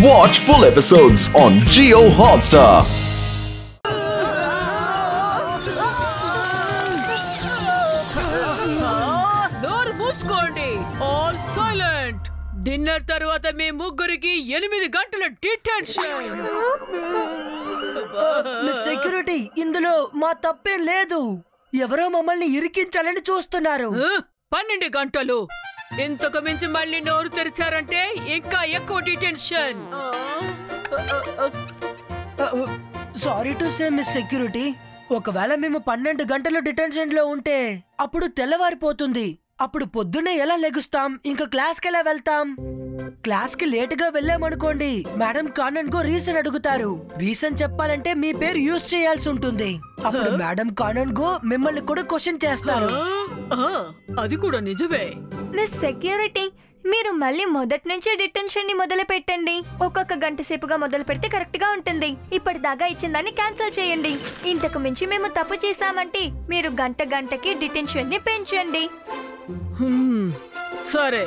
Watch full episodes on Jio Hotstar. Door మూసుకోండి. All silent. Dinner తర్వాత మీ ముగ్గురికి 8 గంటల డిటెన్షన్. సెక్యూరిటీ, ఇందులో మా తప్పే లేదు. ఎవరో మమ్మల్ని ఇరికించాలని చూస్తున్నారు. 12 గంటలు. ఇంతకు మించి మళ్ళీ నోరు తెరిచారంటే ఇంకా ఎక్కువ detention. Sorry to say miss security, ఒకవేళ మేము 12 గంటలు డిటెన్షన్ లో ఉంటే అప్పుడు తెల్లవారిపోతుంది. అప్పుడు పొద్దున్నే ఎలా లెగుస్తాం? ఇంకా క్లాస్ కి ఎలా వెళ్తాం? క్లాస్ కి లేట్ గా వెళ్ళామనుకోండి, మేడం కానన్ గో రీజన్ అడుగుతారు. రీజన్ చెప్పాలంటే మీ పేరు యూజ్ చేయాల్సి ఉంటుంది. అప్పుడు మేడం కానన్ గో మిమ్మల్ని కూడా క్వశ్చన్ చేస్తారు. అది కూడా నిజమే. మిస్ సెక్యూరిటీ, మీరు మళ్ళీ మొదటి నుంచి డిటెన్షన్ ని మొదలు పెట్టండి. ఒక్కొక్క గంట సేపుగా మొదలు పెడితే కరెక్ట్ గా ఉంటుంది. ఇప్పటిదాకా ఇచ్చిన దాన్ని క్యాన్సిల్ చేయండి. ఇంతకు మించి మేము తప్పు చేశామంటే మీరు గంటకి డిటెన్షన్ ని పెంచండి. సరే,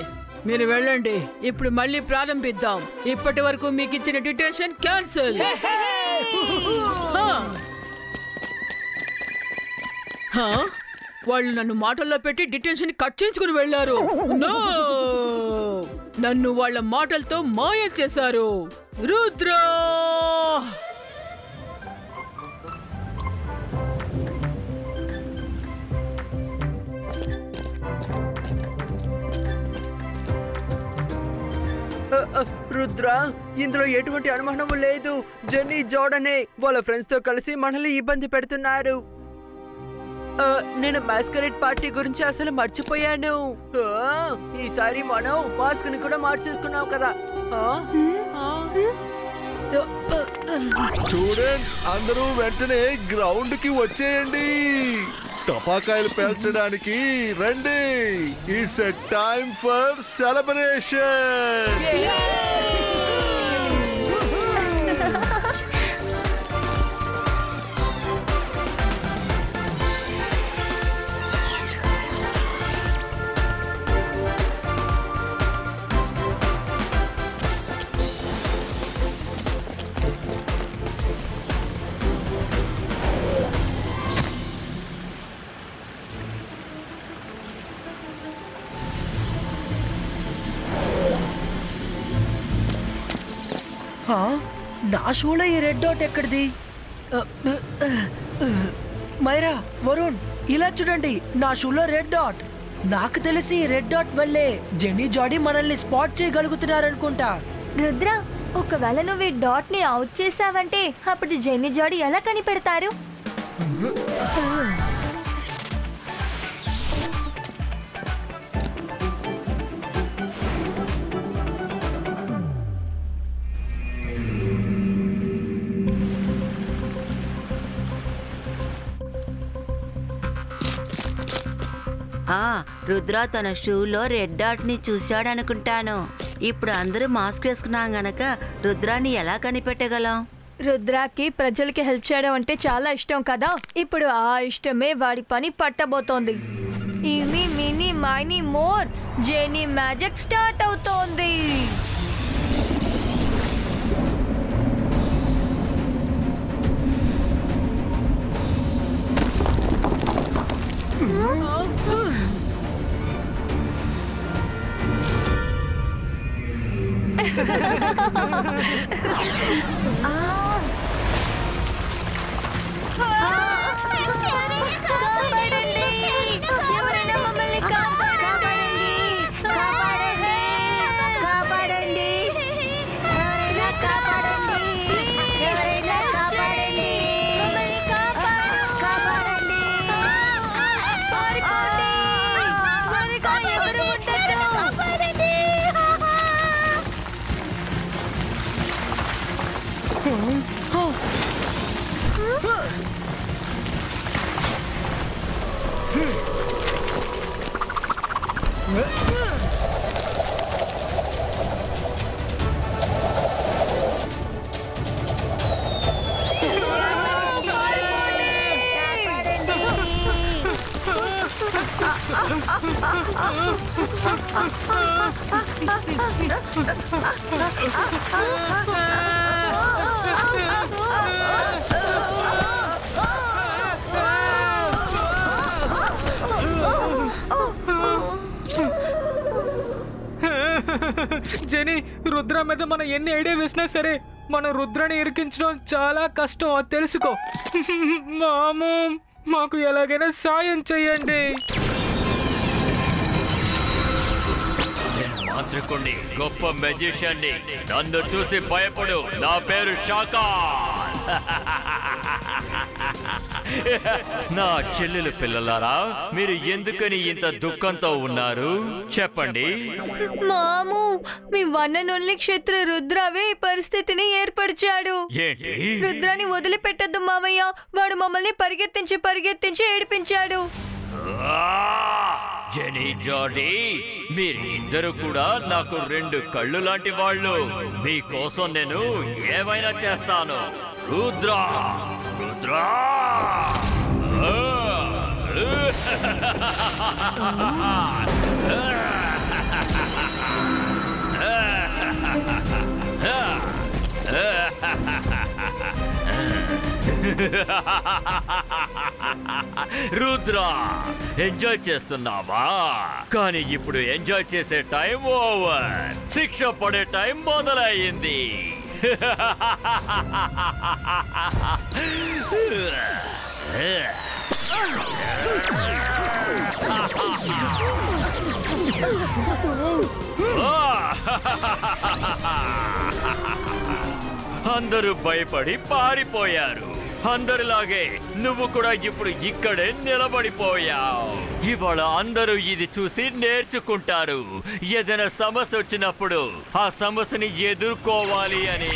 మీరు వెళ్ళండి. ఇప్పుడు మళ్ళీ ప్రారంభిద్దాం. ఇప్పటి వరకు మీకు ఇచ్చిన డిటెన్షన్ క్యాన్సిల్. వాళ్ళు నన్ను మాటల్లో పెట్టి డిటెన్షన్ కట్ చేసుకుని వెళ్లారు. నన్ను వాళ్ళ మాటలతో మాయం చేశారు. రుద్ర, రుద్ర, ఇందులో ఎటువంటి అనుమానము లేదు. జెన్నీ, జోర్డనే వాళ్ళ ఫ్రెండ్స్ తో కలిసి మనల్ని ఇబ్బంది పెడుతున్నారు. నేను మాస్కరేట్ పార్టీ గురించి అసలు మర్చిపోయాను. ఈసారి మనం మాస్క్ ని కూడా మార్చేసుకున్నాం కదా. స్టూడెంట్స్ అందరూ వెంటనే గ్రౌండ్ కి వచ్చేయండి. టపాకాయలు పేల్చడానికి రండి. It's a time for celebration. నా షూలో ఈ రెడ్ డాట్ ఎక్కడిది? మైరా, వరుణ్, ఇలా చూడండి, నా షూలో రెడ్ డాట్. నాకు తెలిసి ఈ రెడ్ డాట్ వల్లే జెన్నీ, జాడీ మనల్ని స్పాట్ చేయగలుగుతున్నారనుకుంటా. రుద్ర, ఒకవేళ నువ్వు ఈ డాట్ ని అవుట్ చేసావంటే అప్పుడు జెన్నీ, జాడీ ఎలా కనిపెడతారు? రుద్ర తన షూలో రెడ్ డాట్ ని చూశాడనుకుంటాను. ఇప్పుడు అందరూ మాస్క్ వేసుకున్నాం గనక రుద్రాన్ని ఎలా కనిపెట్టగలం? రుద్రాకి ప్రజలకి హెల్ప్ చేయడం అంటే చాలా ఇష్టం కదా. ఇప్పుడు ఆ ఇష్టమే వాడి పని పట్టబోతోంది. ఇని mini మైని more, genie magic start అవుతోంది. జెనీ, రుద్ర మీద మనం ఎన్ని ఐడియా వేసినా సరే మనం రుద్రని ఇరికించడం చాలా కష్టం, అది తెలుసుకో. మాము, మాకు ఎలాగైనా సాయం చెయ్యండి. మాంత్రికుణ్ణి, గొప్ప మెజిషియన్ని. నన్ను చూసి భయపడు, నా పేరు షాకా. నా చెల్లెలు పిల్లలారా, మీరు ఎందుకని ఇంత దుఃఖంతో ఉన్నారు చెప్పండి. మాము, మీ వన్ అండ్ ఓన్లీ క్షత్ర రుద్రవే ఈ పరిస్థితిని ఏర్పరిచాడు. ఏంటి? రుద్రాన్ని వదిలిపెట్టద్దు మావయ్య, వాడు మమ్మల్ని పరిగెత్తించి ఏడిపించాడు. జెనీ, జార్డీ, మీరిద్దరు కూడా నాకు రెండు కళ్ళు లాంటి వాళ్ళు. మీకోసం నేను ఏమైనా చేస్తాను. రుద్రా, రుద్రా. రుద్రా, ఎంజాయ్ చేస్తున్నావా? కానీ ఇప్పుడు ఎంజాయ్ చేసే టైం ఓవర్. శిక్ష పడే టైం మొదలయ్యింది. అందరూ భయపడి పారిపోయారు. అందరిలాగే నువ్వు కూడా ఇప్పుడు ఇక్కడే నిలబడిపోయావు. ఇవాళ అందరూ ఇది చూసి నేర్చుకుంటారు. ఏదైనా సమస్య వచ్చినప్పుడు ఆ సమస్యని ఎదుర్కోవాలి అని.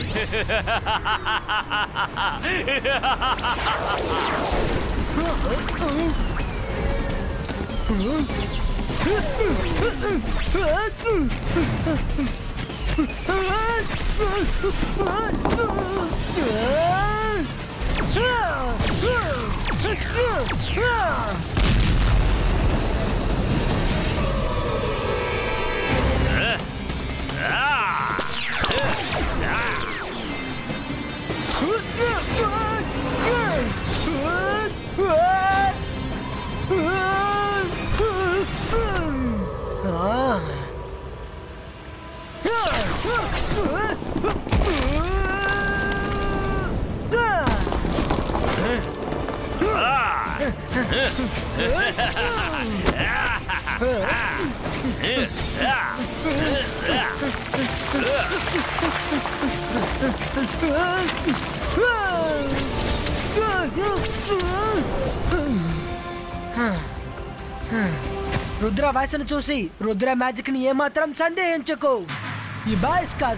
రుద్ర వయసును చూసి రుద్ర మ్యాజిక్ ని ఏమాత్రం సందేహించకు.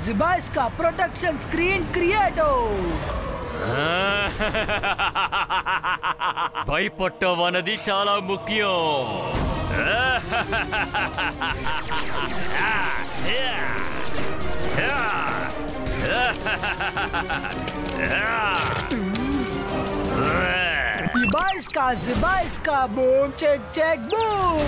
జిబాయిస్కా ప్రొటెక్షన్ స్క్రీన్ క్రియేటో. భయపడటం అన్నది చాలా ముఖ్యం. Zibaisca, boom, check, boom.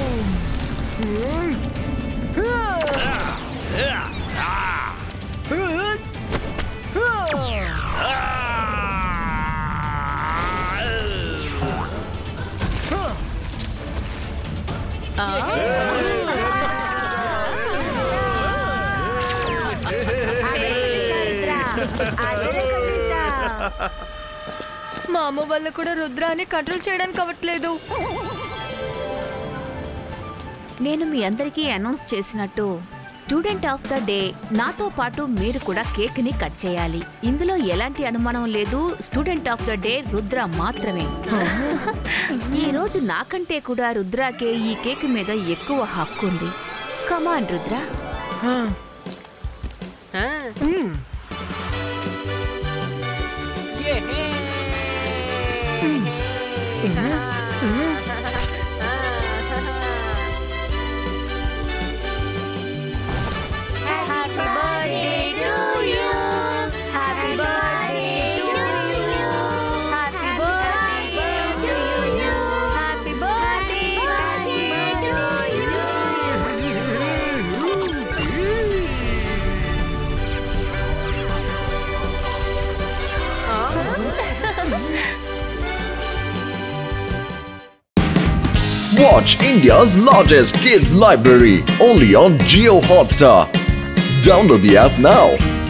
మా అమ్మ వల్ల కూడా రుద్రాన్ని కంట్రోల్ చేయడానికి అవ్వట్లేదు. నేను మీ అందరికీ అనౌన్స్ చేసినట్టు స్టూడెంట్ ఆఫ్ ద డే నాతో పాటు మీరు కూడా కేక్ ని కట్ చేయాలి. ఇందులో ఎలాంటి అనుమానం లేదు. Student of the day Rudra మాత్రమే. ఈ రోజు నాకంటే కూడా రుద్రాకే ఈ కేక్ మీద ఎక్కువ హక్కు ఉంది. కమాన్ Rudra. Watch India's largest kids library only on Jio Hotstar. Download the app now.